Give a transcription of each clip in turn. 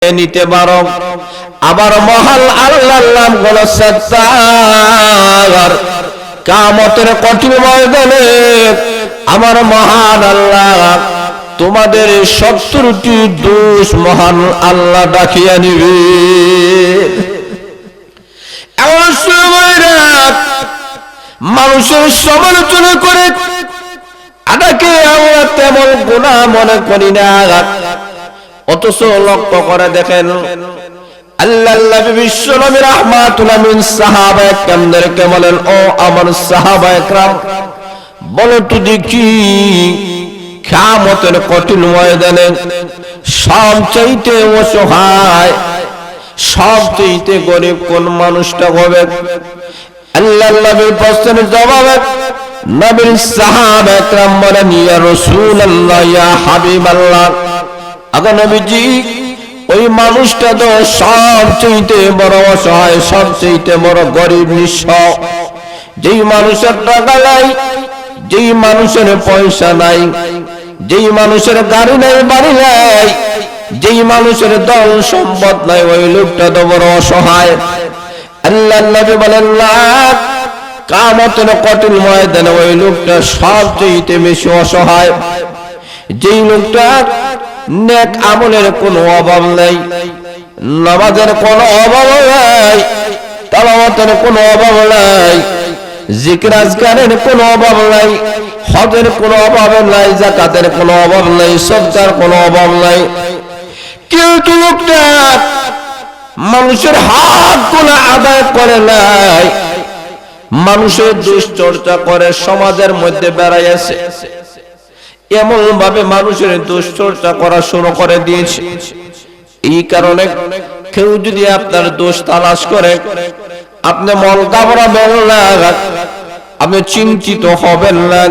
দেখে নিতে পারো। আবার মহান আল্লাহর নাম হলো সত্তার। কিয়ামতের কঠিন ময়দানে আমার মহান আল্লাহ তোমাদের 70টি দোষ মহান আল্লাহ ডাকিয়ে নিবে। এমন সময়রা মানুষের সমালোচনা করে আদাকে আমরা তেমন গুনাহ মনে করি না, অথচ লক্ষ্য করে দেখেন আল্লাহর নবী বিশ্বনবী রাহমাতুল আলামিন সাহাবায়ে কেরামদেরকে বলেন, ও আমার সাহাবায়ে কেরাম, বলো তো দেখি কিয়ামতের কঠিন ময়দানে সবচাইতে অসহায় সবচাইতে গরিব কোন মানুষটা হবে? আল্লাহর নবীর প্রশ্নের জবাবে নবীর সাহাবায়ে কেরাম বলেন, ইয়া রাসূলুল্লাহ, ইয়া হাবিবাল্লাহ, আগো নবীজি, ওই মানুষটা তো সবচাইতে বড় অসহায়, সবচাইতে বড় গরিব নিঃস্ব। যেই মানুষের টাকা নাই, যেই মানুষের পয়সা নাই, যেই মানুষের গাড়ি নাই, বাড়ি নাই, যেই মানুষের দল সম্পদ নাই, ওই লোকটা তো বড় অসহায়। আল্লাহর নবী বলেন, না, কিয়ামতের কঠিন ময়দানে ওই লোকটা সবচেয়ে বেশি অসহায়। যেই লোকটা নেক আমলের কোনো অভাব নাই, নামাজের কোনো অভাব নাই, তেলাওয়াতের কোনো অভাব নাই, জিকির আজকারের কোনো অভাব নাই, হজের কোনো অভাব নাই, যাকাতের কোনো অভাব নাই, সদকার কোনো অভাব নাই, কিন্তু লোকটা মানুষের হকগুলো আদায় করে নাই, মানুষের দুশ্চর্চা করে, সমাজের মধ্যে বেড়াইছে, এমন ভাবে মানুষের দুশ্চর্চা করা শুরু করে দিয়েছে। এই কারণে কেউ যদি আপনার দোষ তালাশ করে, আপনি মন ঘাবড়াবেন না, আপনি চিন্তিত হবেন না,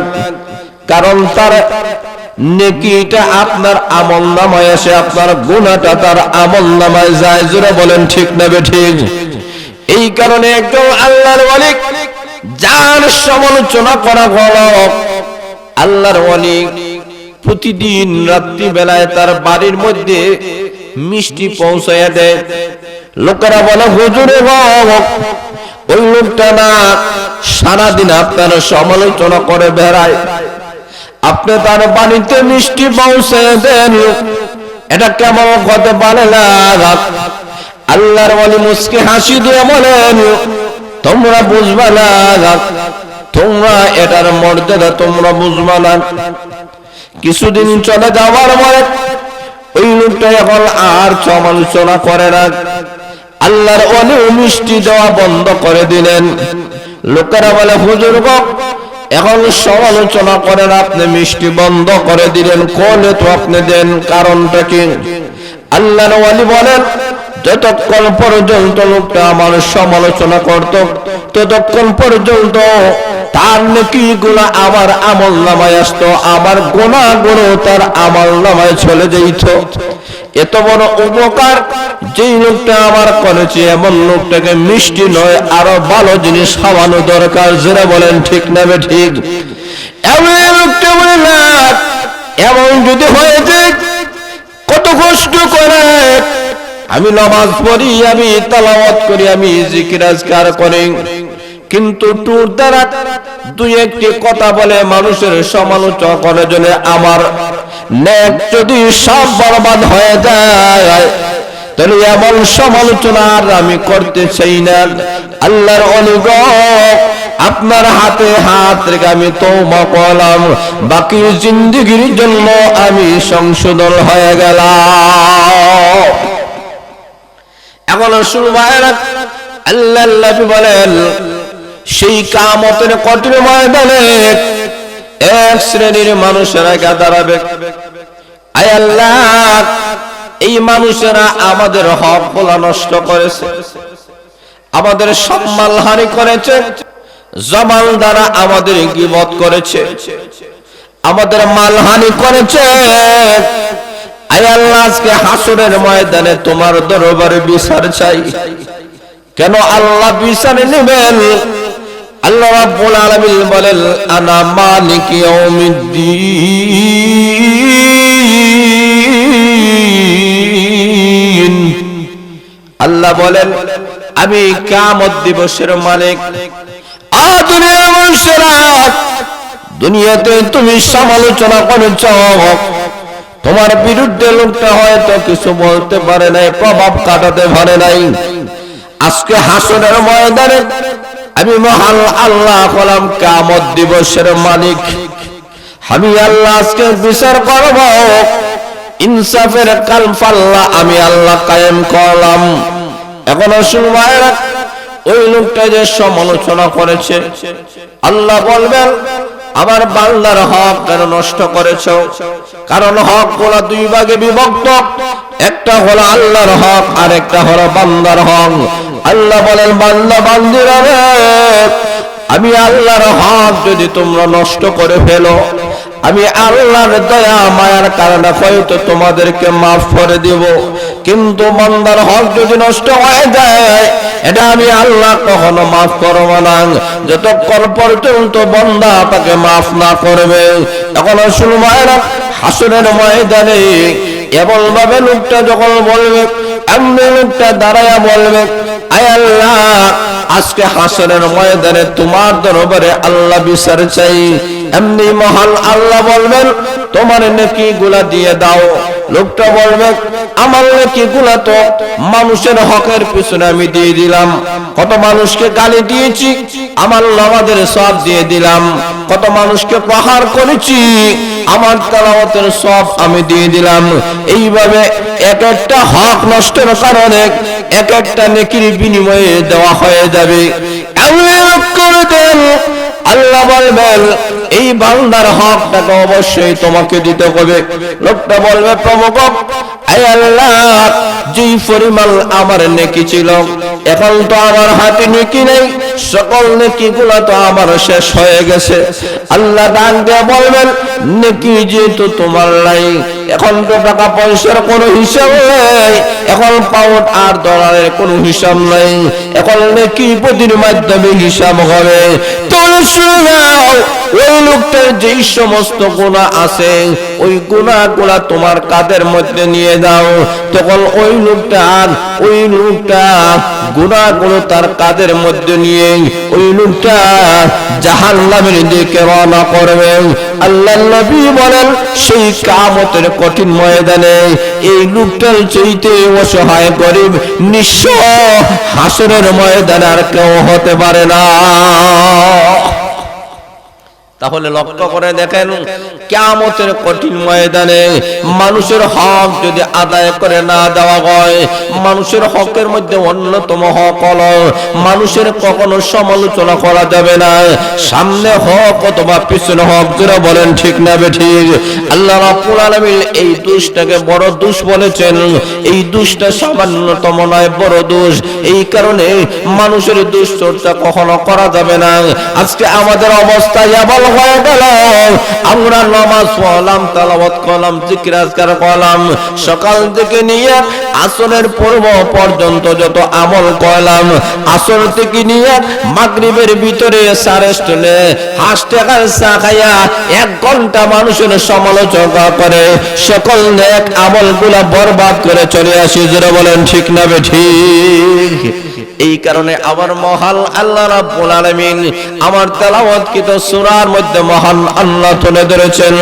কারণ তার নেকিটা আপনার আমলনামায় আসে, আপনার গুনাহটা তার আমলনামায় যায়। জোরে বলেন ঠিক না বেঠিক? এই কারণে একজন আল্লাহর ওয়ালি যার সমালোচনা করা হলো, আল্লাহর ওয়ালি প্রতিদিন রাত্রি বেলায় তার বাড়ির মধ্যে মিষ্টি পৌঁছায়া দেয়। লোকেরা বলে, হুজুরে গো, ওই লোকটা না সারাদিন আপনার সমালোচনা করে বেড়ায়, আপনি তার বাড়িতে মিষ্টি পৌঁছায়া দেন, এটা কেমন হতে পারে না? আল্লাহর ওয়ালি মুস্কি হাসি দিয়ে বলেন, তোমরা বুঝবা না, তোমরা এটার মর্যাদা তোমরা বুঝবা না। কিছুদিন চলে যাওয়ার পরে ওই লোকটা এখন আর সমালোচনা করে না, আল্লাহর ওয়ালি মিষ্টি দেওয়া বন্ধ করে দিলেন। লোকেরা বলে, হুজুর গো, এখন সমালোচনা করেন, আপনি মিষ্টি বন্ধ করে দিলেন, কোলে তো আপনি দেন, কারণটা কি? আল্লাহর ওয়ালি বলেন, যতক্ষণ পর্যন্ত লোকটা আমার সমালোচনা করত, ততক্ষণ পর্যন্ত তার নেকিগুলো আমার আমলনামায় আসতো, আমার গুনাহগুলো তার আমলনামায় চলে যেত। এত বড় উপকার যেই লোকটা আমার করেছে, এমন লোকটাকে মিষ্টি নয় আরো ভালো জিনিস খাওয়ানো দরকার। যারা বলেন ঠিক না ঠিক? এমন লোকটা বলে না, এমন যদি হয়ে যায়, কত কষ্ট করে আমি নামাজ পড়ি, আমি তেলাওয়াত করি, আমি জিকির আজকার করি, কিন্তু টুর দ্বারা দুই একটি কথা বলে মানুষের সমালোচনা করে জন্য আমার নেক যদি সব বরবাদ হয়ে যায়, তাহলে এমন সমালোচনা আর আমি করতে চাই না। আল্লাহর ওয়ালি গো, আপনার হাতে হাত রেখে আমি তওবা করলাম, বাকি জিন্দেগীর জন্য আমি সংশোধন হয়ে গেলাম। এখন শুনবেন, আল্লাহর নবী বলেন, সেই কিয়ামতের কঠিন ময়দানে এক শ্রেণীর মানুষেরা দাঁড়াবে, আয় আল্লাহ, এই মানুষেরা আমাদের হকগুলো নষ্ট করেছে, আমাদের সম্মান হানি করেছে, জবান দ্বারা আমাদের গীবত করেছে, আমাদের মালহানি করেছে। আয় আল্লাহ, আজকে হাসরের ময়দানে তোমার দরবারে বিচার চাই। কেন আল্লাহ বিচার নেবেন? আল্লাহ রাব্বুল আলামিন বলেন, আনা মালিক ইয়াউমিদ্দিন, আল্লাহ বলেন আমি কিয়ামত দিবসের মালিক। দুনিয়ার মানুষেরা, দুনিয়াতে তুমি সমালোচনা করেছ, তোমার বিরুদ্ধে লোকটা হয়তো কিছু বলতে পারে নাই, প্রভাব কাটাতে পারে নাই। আজকে হাসরের ময়দানে আমি মহান আল্লাহ হলাম কিয়ামত দিবসের মালিক। আমি আল্লাহ আজকে বিচার করব, ইনসাফের কালফাল্লা আমি আল্লাহ কায়েম করলাম। এখন শুনবেন, ওই লোকটা যে সমালোচনা করেছে, আল্লাহ বলবেন আমার বান্দার হক কেন নষ্ট করেছো? কারণ হক গুলা দুই ভাগে বিভক্ত, একটা হলো আল্লাহর হক আর একটা হলো বান্দার হক। আল্লাহ বলেন বান্দা বান্দিরা রে, আমি আল্লাহর হক যদি তোমরা নষ্ট করে ফেলো, আমি আল্লাহর দয়া মায়ার কারণে হয়তো তোমাদেরকে মাফ করে দেব, কিন্তু বান্দার হক যদি নষ্ট হয়ে যায়, এটা আমি আল্লাহ কখনো মাফ করব না যতক্ষণ পর্যন্ত বান্দা তাকে মাফ না করবে। এখন শুনবেন, হাসরের ময়দানে এমন ভাবে লোকটা যখন বলবে, এমনি লোকটা দাঁড়ায়া বলবে, আয় আল্লাহ আজকে হাসরের ময়দানে তোমার দরবারে আল্লাহ বিচার চাই। এমনি মহান আল্লাহ বলবেন তোমার নেকি গুলা দিয়ে দাও। লোকটা বলবে আমার নেকি গুলা তো মানুষের হকের পিছনে আমি দিয়ে দিলাম, কত মানুষকে গালি দিয়েছি, আমার নামাজের সওয়াব দিয়ে দিলাম, কত মানুষকে প্রহার করেছি, আমার তেলাওয়াতের সওয়াব আমি দিয়ে দিলাম। এইভাবে এক একটা হক নষ্টের কারণে এক একটা নেকির বিনিময়ে দেওয়া হয়ে যাবে। আল্লাহ বলবেন এই বান্দার হকটাকে অবশ্যই তোমাকে দিতে হবে। লোকটা বলবে প্রভু আয় আল্লাহ, যেই পরিমাণ আমার নেকি ছিল, এখন তো আমার হাতে নেকি নেই, সকল নেকি গুলা তো আমার শেষ হয়ে গেছে। আল্লাহ ডাক দিয়ে বলবেন নেকি যেহেতু তোমার নাই, এখন তো টাকা পয়সার কোনো হিসাব নেই, এখন পাউন্ড আর ডলারের কোনো হিসাব নাই, এখন নেকি প্রতির মাধ্যমে হিসাব হবে। তোমরা শুনাও, ওই লোকটার যেই সমস্ত গুনাহ আছে, ওই গুনাহগুলা তোমার কাঁধের মধ্যে নিয়ে দাও। তখন ওই লোকটা গুনাহগুলো তার কাঁধের মধ্যে নিয়ে ওই লোকটা জাহান্নামের দিকে রওনা করবে। আল্লাহর নবী বলেন সেই কিয়ামতের কঠিন ময়দানে এই লোকটার চাইতে অসহায় গরিব নিঃস্ব হাসরের ময়দানে আর কেউ হতে পারে না। তাহলে লক্ষ্য করে দেখেন, কিয়ামতের কঠিন ময়দানে মানুষের হক যদি আদায় করে না দেওয়া হয়, মানুষের হকের মধ্যে অন্যতম হক হলো মানুষের কখনো সমালোচনা করা যাবে না। সামনে হক অথবা পিছনে হক, যারা বলেন ঠিক না বেঠিক? আল্লাহ রাব্বুল আলামিন এই দোষটাকে বড় দোষ বলেছেন। এই দোষটা সামান্যতম নয়, বড় দোষ। এই কারণে মানুষের দোষ চর্চা কখনো করা যাবে না। আজকে আমাদের অবস্থা এমন হয়ে গেল, আমরা নামাজ পড়লাম, তেলাওয়াত করলাম, জিকির আজকার করলাম, সকাল থেকে নিয়ে আসরের পূর্ব পর্যন্ত যত আমল করলাম, আসর থেকে নিয়ে মাগরিবের ভিতরে সারেস্টলে হাসটাকার চা খাইয়া 1 ঘন্টা মানুষের সমালোচনা করে সকল নেক আমলগুলা বরবাদ করে চলে আসি। যারা বলেন ঠিক না বেঠিক? এই কারণে আমার মহান আল্লাহ রাব্বুল আলামিন আমার তেলাওয়াতকৃত সূরার মধ্যে মহান আল্লাহ তুলে ধরেছেন,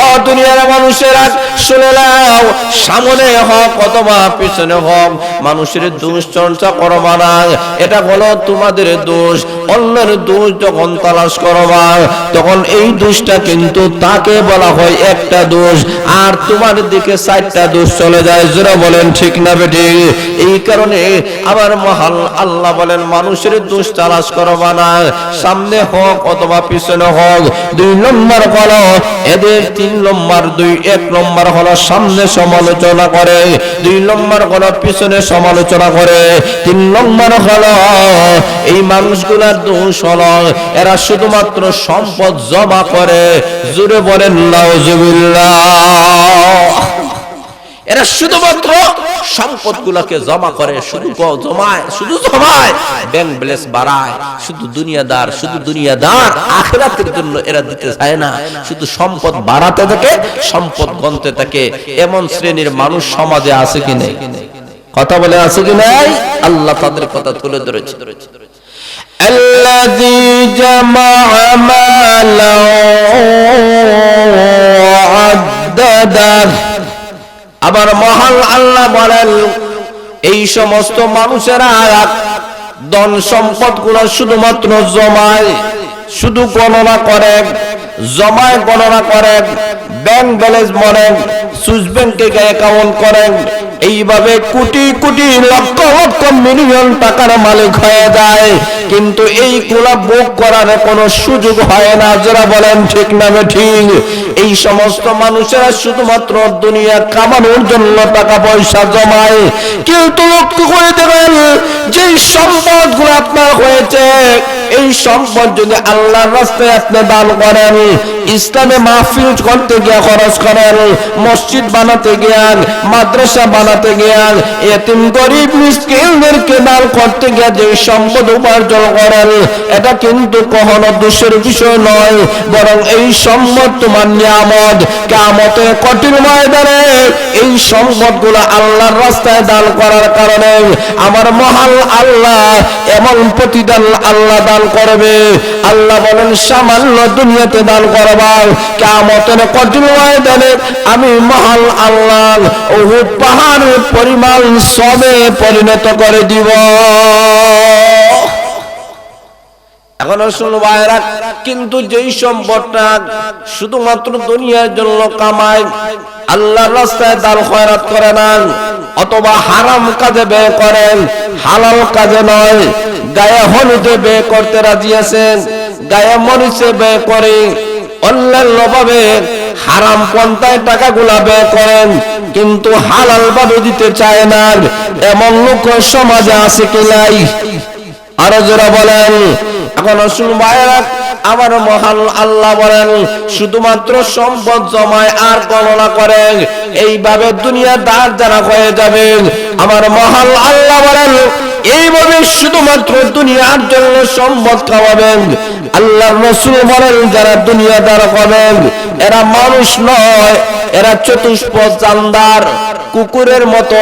ও দুনিয়ার মানুষেরা শুনে নাও, সামনে হক অথবা পিছনে হক, মানুষের দোষ চর্চা করবা না। এটা হলো তোমাদের দোষ। অন্যের দোষ যখন তালাশ করবা, তখন এই দোষটা কিন্তু তাকে বলা হয় একটা দোষ, আর তোমার দিকে 4টা দোষ চলে যায়। যারা বলেন ঠিক না বেঠিক? এই কারণে আমার মহান আল্লাহ বলেন মানুষের দোষ তালাশ করবা না, সামনে হক অথবা পিছনে হক। 2 নম্বর হলো এদের 3 নম্বর 1 নম্বর হলো সামনে সমালোচনা করে, 2 নম্বর হলো পিছনে সমালোচনা করে, 3 নম্বর হলো এই মানুষগুলোর দোষ হলো এরা শুধুমাত্র সম্পদ জমা করে। জোরে বলেন নাউজুবিল্লাহ। এরা শুধুমাত্র সম্পদগুলোকে জমা করে, শুধু জমায়, ব্যাংক ব্যালেন্স বাড়ায়, শুধু দুনিয়াদার আখিরাতের জন্য এরা দিতে চায় না, শুধু সম্পদ বাড়াতে থাকে, সম্পদ গণতে থাকে। এমন শ্রেণীর মানুষ সমাজে আছে কি নেই? কথা বলে আছে কি নাই? আল্লাহ তাদের কথা তুলে ধরেছে। আল্লাযী জামাআ মালাও আদ্দাদা। আবার মহান আল্লাহ বলেন এই সমস্ত মানুষেরা ধন সম্পদ গুলো শুধুমাত্র জমায়, শুধু গণনা করেন, জমায় গণনা করেন, ব্যাংক ব্যালেন্স মনেন, সুইস ব্যাংকে অ্যাকাউন্ট করেন, এইভাবে কোটি কোটি লক্ষ লক্ষ মিলিয়ন টাকার মালিক হয়ে যায়, কিন্তু এইগুলা ভোগ করার কোনো সুযোগ হয় না। যারা বলেন ঠিক না ঠিক? এই সমস্ত মানুষেরা শুধুমাত্র দুনিয়া কামানোর জন্য টাকা পয়সা জমায়, কিন্তু লক্ষ্য করে দেখেন যে সম্পদ গুলো আপনার হয়েছে, এই সম্পদ যদি আল্লাহর রাস্তায় আপনি দান করেন, ইসলামে মাহফিল করতে গিয়ে খরচ করেন, মসজিদ বানাতে গিয়ান, মাদ্রাসা বানাতে গিয়ান, এতিম গরিব মিসকিনদেরকে দান করতে গিয়ে যে সম্পদ উপার্জন করেন, এটা কিন্তু কখনো দোষের বিষয় নয়, বরং এই সম্পদ তোমার নিয়ামত। কিয়ামতের কঠিন ময়দানে এই সম্পদগুলো আল্লাহর রাস্তায় দান করার কারণে আমার মহান আল্লাহ এমন প্রতিদান আল্লাহ দান করবে। আল্লাহ বলেন সামান্য দুনিয়াতে দান করবা, কিয়ামতের কঠিন ময়দানে আমি মহান আল্লাহ উহুদ পাহাড়ের পরিমাণ সবে পরিণত করে দিব। এখন শুনুন ভাইরা, কিন্তু যেই সম্পদটা শুধুমাত্র দুনিয়ার জন্য কামায়, আল্লাহর রাস্তায় দান খয়রাত করে না, অথবা হারাম কাজে ব্যয় করেন, হালাল কাজে নয়, গায়ে হলুদে ব্যয় করতে রাজি আছেন, গায়ে মরিচে ব্যয় করে, অন্যান্য ভাবে হারাম পন্থায় টাকাগুলা ব্যয় করেন, কিন্তু হালাল ভাবে দিতে চায় না, এমন লোক সমাজে আছে কি নাই? আরো যারা বলেন। এখন শুনুন ভাইরা, আমার মহান আল্লাহ বলেন শুধুমাত্র সম্পদ জমায় আর গণনা করেন, এইভাবে দুনিয়া দাঁড় যারা হয়ে যাবে। আমার মহান আল্লাহ বলেন এইভাবে শুধুমাত্র দুনিয়ার জন্য সম্পদ কামাবেন। আল্লাহর রাসূল বলেন যারা দুনিয়া দাঁড় হবেন এরা মানুষ নয়, এরা চতুষ্পদ জানদার, কুকুরের মতো।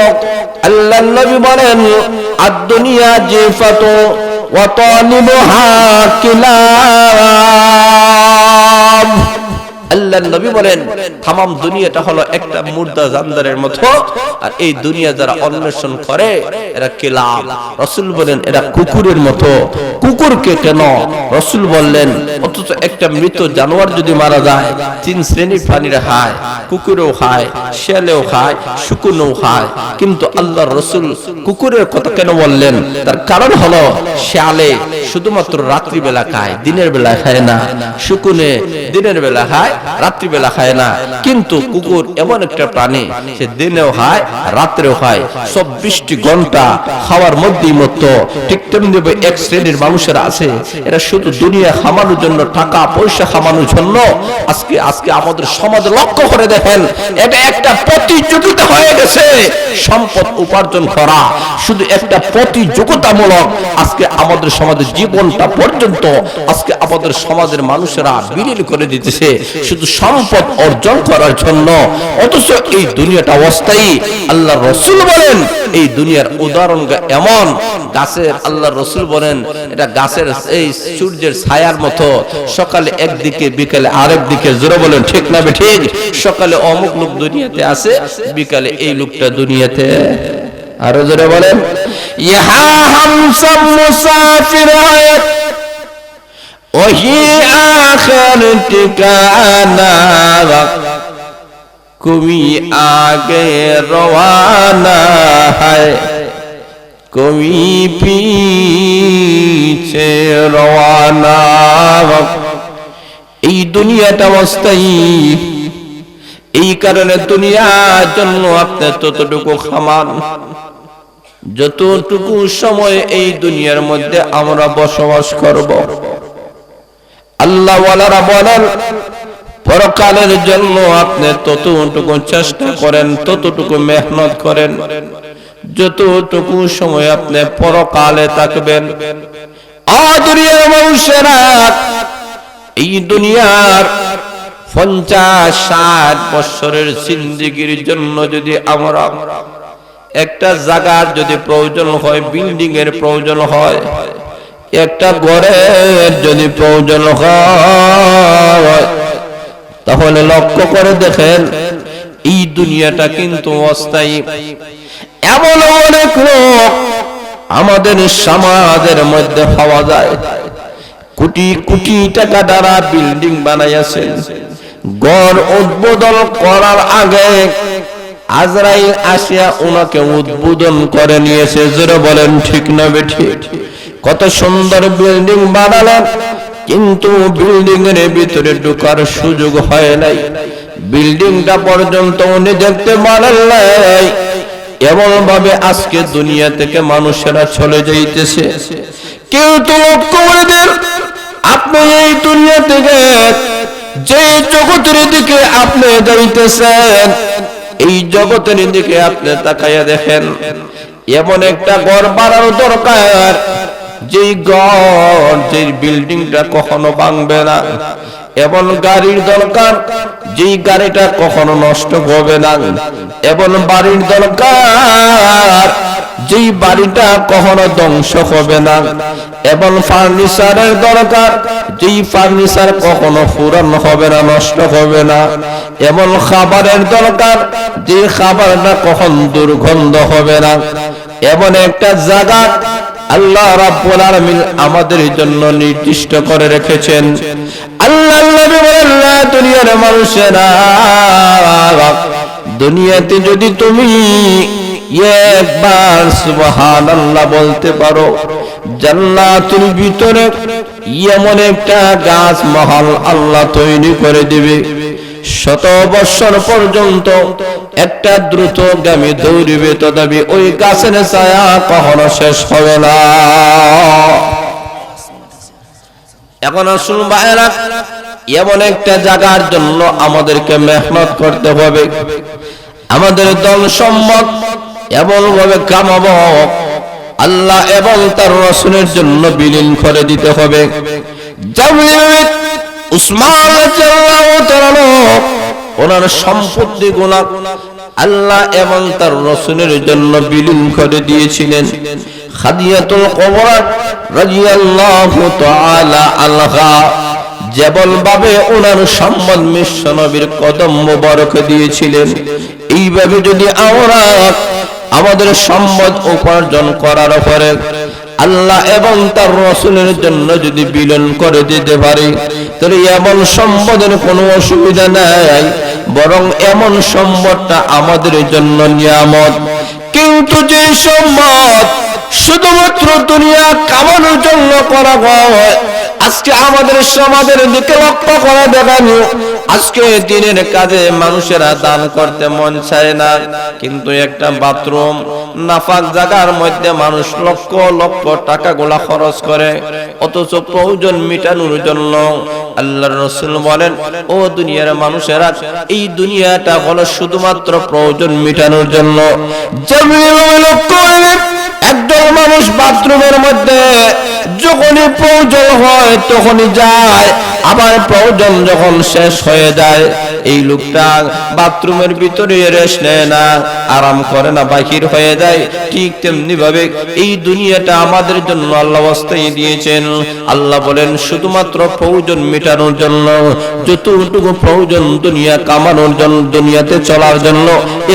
আল্লাহর নবী বলেন আদ-দুনিয়া জিফাতু ওয়া তালিবুহা কিলাব। আল্লাহর নবী বলেন তামাম দুনিয়াটা হলো একটা মুর্দা জানদারের মতো, আর এই দুনিয়া যারা অন্বেষণ করে এরা কিলাব। রাসূল বলেন এরা কুকুরের মতো। কুকুরকে কেন রাসূল বললেন? অথচ একটা মৃত জানোয়ার যদি মারা যায় 3 শ্রেণীর প্রাণীরা খায়, কুকুরও খায়, শিয়ালেও খায়, শকুনও খায়, কিন্তু আল্লাহর রাসূল কুকুরের কথা কেন বললেন? তার কারণ হলো শিয়ালে শুধুমাত্র রাত্রি বেলা খায়, দিনের বেলা খায় না। শকুনে দিনের বেলা খায়, রাত্রি বেলা খায় না। কিন্তু কুকুর এমন একটা প্রাণী, সে দিনেও খায়, রাত্রেও খায়, 24 ঘন্টা খাওয়ার মধ্যেই মত। ঠিক তেমনি এক শ্রেণীর মানুষেরা আছে, এরা শুধু দুনিয়া খামানোর জন্য, টাকা পয়সা খামানোর জন্য আজকে আমাদের সমাজে লক্ষ্য করে দেখেন, এটা একটা প্রতিযোগিতা হয়ে গেছে। সম্পদ উপার্জন করা শুধু একটা প্রতিযোগিতামূলক। আজকে আমাদের সমাজের জীবনটা পর্যন্ত আজকে আমাদের সমাজের মানুষেরা বিলীন করে দিতেছে শুধু সম্পদ অর্জন করার জন্য। অথচ এই দুনিয়াটা অস্থায়ী। আল্লাহর রাসূল বলেন এই দুনিয়ার উদাহরণ এমন গাছের, আল্লাহর রাসূল বলেন এটা গাছের এই সূর্যের ছায়ার মতো, সকালে একদিকে বিকালে আরেক দিকে। জোরে বলেন ঠিক না ঠিক? সকালে অমুক লোক দুনিয়াতে আছে, বিকালে এই লোকটা দুনিয়াতে। আরো জোরে বলেন। ইহা হাম সব মুসাফির হায়াত ওহি আখির ঠিকানা, কবি আগে রওয়ানা হয়, কবি পিছে রওয়ানা। এই দুনিয়াটা অস্থায়ী, এই কারণে দুনিয়ার জন্য আপনি ততটুকু খামান যতটুকু সময় এই দুনিয়ার মধ্যে আমরা বসবাস করব। আল্লাহ ওয়ালারা বলেন পরকালের জন্য আপনি ততটুকু চেষ্টা করেন, ততটুকু মেহনত করেন যতটুকু সময় আপনি পরকালে থাকবেন। দুনিয়ার মানুষেরা এই দুনিয়ার 50-60 বছরের জিন্দেগির জন্য যদি আমরা একটা জায়গার যদি প্রয়োজন হয়, বিল্ডিং এর প্রয়োজন হয়, একটা ঘরের যদি প্রয়োজন হয়, তাহলে লক্ষ্য করে দেখেন এই দুনিয়াটা কিন্তু অস্থায়ী। এমন অনেক লোক আমাদের সমাজের মধ্যে পাওয়া যায়, কোটি কোটি টাকা দ্বারা বিল্ডিং বানাইয়াছেন, ঘর উদ্বোধন করার আগে আজরাইল আসিয়া ওনাকে উদ্বোধন করে নিয়েছে। জোরে বলেন ঠিক না বেঠিক? কত সুন্দর বিল্ডিং বানালেন, কিন্তু বিল্ডিং এর ভিতরে ঢোকার সুযোগ হয় নাই, বিল্ডিংটা পর্যন্ত উনি দেখতে পারেন নাই। এমন ভাবে আজকে দুনিয়া থেকে মানুষেরা চলে যাইতেছে। কেউ তো লক্ষ্য করে দেন, আপনি এই দুনিয়া থেকে যে জগতের দিকে আপনি যাইতেছেন, এই জগতের দিকে আপনি তাকাইয়া দেখেন, এমন একটা ঘর বানানো দরকার, যেই ঘর, যে বিল্ডিংটা কখনো ভাঙবে না। এমন গাড়ির দরকার, যেই গাড়িটা কখনো নষ্ট হবে না। এমন বাড়ির দরকার, যেই বাড়িটা কখনো ধ্বংস হবে না। এমন ফার্নিচারের দরকার, যেই ফার্নিচার কখনো পুরানো হবে না, নষ্ট হবে না। এমন খাবারের দরকার, যে খাবারটা কখন দুর্গন্ধ হবে না। এমন একটা জায়গা আল্লাহ রাব্বুল আলামিন আমাদের জন্য নির্দিষ্ট করে রেখেছেন। আল্লাহ নবী বলেন, দুনিয়ার মানুষেরা, দুনিয়াতে যদি তুমি একবার সুবহানাল্লাহ বলতে পারো, জান্নাতের ভিতরে এমন একটা গাছ মহল আল্লাহ তৈরি করে দিবে, 100 বছর পর্যন্ত একটা দ্রুতগামী দৌড়িবে, তথাপি ওই গাছের ছায়া কখনো শেষ হবে না। এখন আসুন ভাইরা, এমন একটা জায়গার জন্য আমাদেরকে মেহনত করতে হবে, আমাদের ধন সম্পদ এমন ভাবে কামাবো আল্লাহ এবং তার রাসূলের জন্য বিলীন করে দিতে হবে। উসমান রাদিয়াল্লাহু তাআলা ওনার সম্পত্তি গুনাহ আল্লাহ এবং তার রাসূলের জন্য বিলীন করে দিয়েছিলেন। খাদিজাতুল কুবরা রাদিয়াল্লাহু তাআলা আনহা যেমন ভাবে ওনার সম্পদ বিশ্ব নবীর কদম মোবারক দিয়েছিলেন, এইভাবে যদি আমরা আমাদের সম্পদ উপার্জন করার পরে আল্লাহ এবং তার রাসূলের জন্য যদি বিলীন করে দিতে পারি, তাহলে এমন সম্পদের কোনো অসুবিধা নাই, বরং এমন সম্পদটা আমাদের জন্য নিয়ামত। কিন্তু যে সম্পদ শুধুমাত্র দুনিয়া কামানোর জন্য করা হয়, আজকে আমাদের সমাজের দিকে লক্ষ্য করা দেখানি, আজকে দিনের কাজে মানুষেরা দান করতে মন চায় না, কিন্তু একটা বাথরুম নাফাক জায়গার মধ্যে মানুষ লক্ষ লক্ষ টাকা গুলা খরচ করে, অথচ প্রয়োজন মিটানোর জন্য। আল্লাহর রাসূল বলেন, ও দুনিয়ার মানুষেরা, এই দুনিয়াটা হলো শুধুমাত্র প্রয়োজন মিটানোর জন্য। একজন মানুষ বাথরুমের মধ্যে যখনই প্রয়োজন হয় তখনই যায়, আবার প্রয়োজন যখন শেষ হয়ে যায় এই লোকটা বাথরুমের ভিতরে রেস্ট নেয় না, আরাম করে না, বাহির হয়ে যায়। ঠিক তেমনি ভাবে এই দুনিয়াটা আমাদের জন্য আল্লাহ ওয়াস্তায় দিয়েছেন। আল্লাহ বলেন শুধুমাত্র প্রয়োজন মেটানোর জন্য, যতটুকু প্রয়োজন দুনিয়া কামানোর জন্য, দুনিয়াতে চলার জন্য,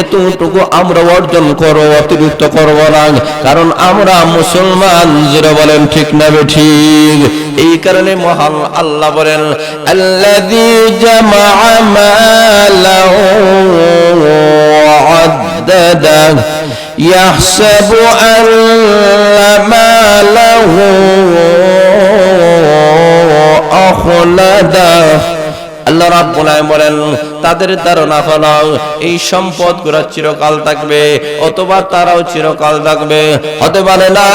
এতটুকু আমরা অর্জন করো, অতিরিক্ত করব না, কারণ আমরা মুসলমান। যারা বলেন ঠিক না ঠিক? এই কারণে মহান আল্লাহ বলেন, আল্লাযী জামাআ মালাহু ওয়া আদ্দাদা ইয়াহসাবু আন্না মালাহু আখলাদা। আল্লাহ রাব্বুল আলামিন বলেন, তাদের ধারণা হলো এই সম্পদগুলো চিরকাল থাকবে, অথবা তারাও চিরকাল থাকবে। হতে পারে না,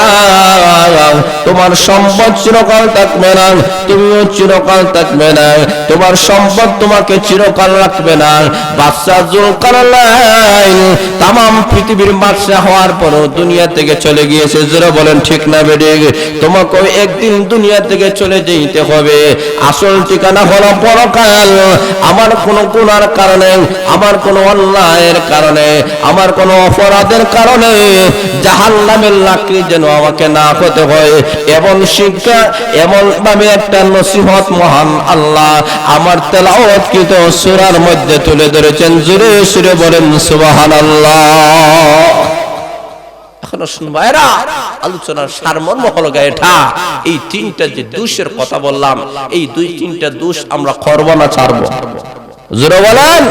তোমার সম্পদ চিরকাল থাকবে না, তুমিও চিরকাল থাকবে না, তোমার সম্পদ তোমাকে চিরকাল রাখবে না। বাদশা যুলকারনাইন তামাম পৃথিবীর বাদশা হওয়ার পরও দুনিয়া থেকে চলে গিয়েছে। যারা বলেন ঠিক না বেঠিক? তোমাকে একদিন দুনিয়া থেকে চলে যেতে হবে। আসল ঠিকানা হলো পরকাল। আমার কোনো গুনার কারণে, আমার কোনো অন্যায়ের কারণে, আমার কোনো অপরাধের কারণে জাহান্নামের লাকড়ি যেন আমাকে না হতে হয়, এমন শিক্ষা, এমন ভাবে একটা নসিহত মহান আল্লাহ আমার তেলাওয়াতকৃত সূরার মধ্যে তুলে ধরেছেন। জোরে সুরে বলেন সুবহানাল্লাহ। এখনো শুনবায়রা, আলোচনার সারমর্ম হলো এটা, এই তিনটা যে দোষের কথা বললাম, এই দুই তিনটা দোষ আমরা করব না ছাড়বো? জোরে বলেন।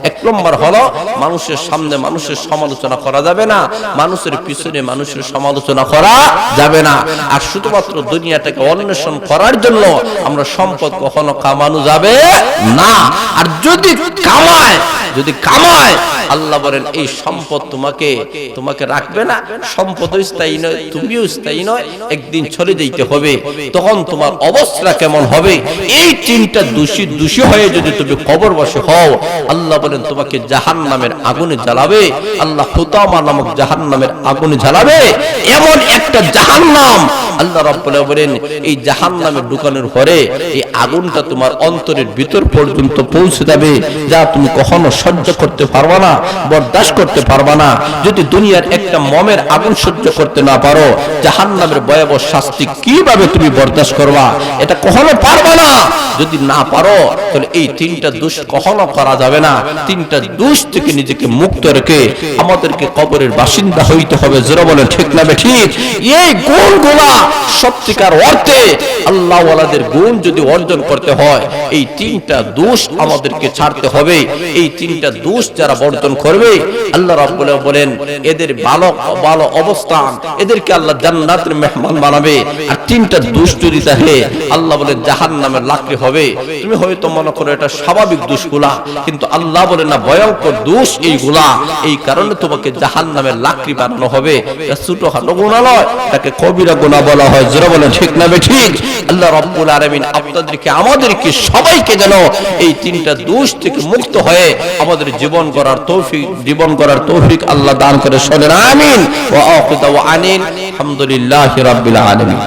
এক নম্বর হলো মানুষের সামনে মানুষের সমালোচনা করা যাবে না, মানুষের পিছনে মানুষের সমালোচনা করা যাবে না। আর শুধুমাত্র দুনিয়াটাকে অন্বেষণ করার জন্য আমরা সম্পদ কখনো কামানো যাবে না। আর যদি কামায় আল্লাহ বলেন এই সম্পদ তোমাকে রাখবে না, সম্পদ স্থায়ী নয়, তুমিও স্থায়ী নয়, একদিন চলে যেতে হবে। তখন তোমার অবস্থা কেমন হবে? এই তিনটা দোষী হয়ে যদি তুমি কবরবাসী হও, আল্লাহ বলেন তোমাকে জাহান্নামের আগুনে জ্বালাবে। আল্লাহ হুতামা নামক জাহান্নামের আগুনে জ্বালাবে। এমন একটা জাহান্নাম, আল্লাহ রাব্বুল আলামিন বলেন এই জাহান্নামে ঢুকানোর পরে এই আগুনটা তোমার অন্তরের ভিতর পর্যন্ত পৌঁছে যাবে, যা তুমি কখনো সহ্য করতে পারবে না, বরদাস্ত করতে পারবে না। যদি দুনিয়ার একটা মমের আগুন সহ্য করতে না পারো, জাহান্নামের ভয়াবহ শাস্তি কিভাবে তুমি বরদাস্ত করবা? এটা কখনো পারবে না। যদি না পারো তাহলে এই তিনটা দোষ কখনো করা যাবে না। তিনটা দোষ থেকে নিজেকে মুক্ত রেখে আমাদেরকে কবরের বাসিন্দা হইতে হবে। জোরে বলেন ঠিক না ঠিক? এই গুণগুলা সত্যিকার অর্থে আল্লাহ ওয়ালাদের গুণ যদি অর্জন করতে হয়, এই তিনটা দোষ আমাদেরকে ছাড়তে হবে। এই তিনটা দোষ যারা বর্জন করবে, আল্লাহ রাব্বুল আলামিন বলেন এদের ভালো অবস্থান, এদেরকে আল্লাহ জান্নাতের মেহমান বানাবে। আর তিনটা দোষ যদি থাকে, আল্লাহ বলেন জাহান্নামের লাকড়ি হবে। তুমি হয়তো মনে করো এটা স্বাভাবিক দোষগুলা, কিন্তু আল্লাহ বলেন না, ভয়ঙ্কর দোষ এইগুলা। এই কারণে তোমাকে জাহান্নামের লাকড়ি বানানো হবে। ছোটখাটো গুনাহ নয়, তাকে কবিরা গুনাহ বলা হয়। জোরে বলেন ঠিক না ঠিক? আল্লাহ রাব্বুল আলামিন আপনাদেরকে আমাদেরকে সবাইকে যেন এই তিনটা দোষ থেকে মুক্ত হয়ে আমাদের জীবন গড়ার তৌফিক আল্লাহ দান করে। শোনেন আমিন। ওয়া আখিরু দাওয়ানা আলহামদুলিল্লাহি রাব্বিল আলামিন।